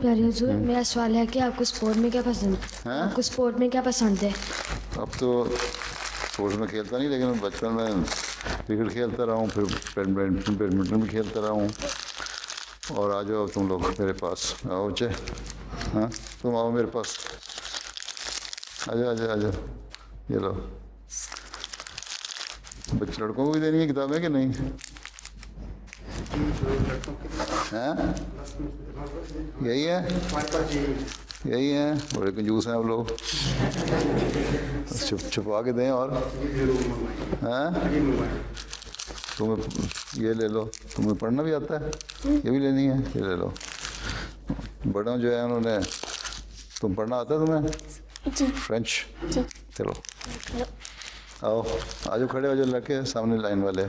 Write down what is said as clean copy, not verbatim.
प्यारे हुजूर, मेरा सवाल है कि आपको स्पोर्ट में क्या पसंद है? आपको स्पोर्ट में क्या पसंद है? अब तो स्पोर्ट्स में खेलता नहीं, लेकिन बचपन में क्रिकेट खेलता रहा हूँ, फिर बैडमिंटन भी खेलता रहा हूँ। और आ जाओ तुम लोग मेरे पास, आओ चे, हाँ तुम आओ मेरे पास, आजा आजा आजा, ये लो। बच्चे लड़कों को भी देनी है किताबें कि नहीं? हैं? यही है, यही है, बड़े कंजूस हैं आप लोग। छुपा के दें। और हैं? तुम्हें ये ले लो, तुम्हें पढ़ना भी आता है, ये भी लेनी है, ये ले लो। बड़ों जो है उन्होंने, तुम पढ़ना आता है तुम्हें? जी। फ्रेंच? जी। चलो आओ, आजो खड़े हो जाओ, लड़के सामने लाइन वाले।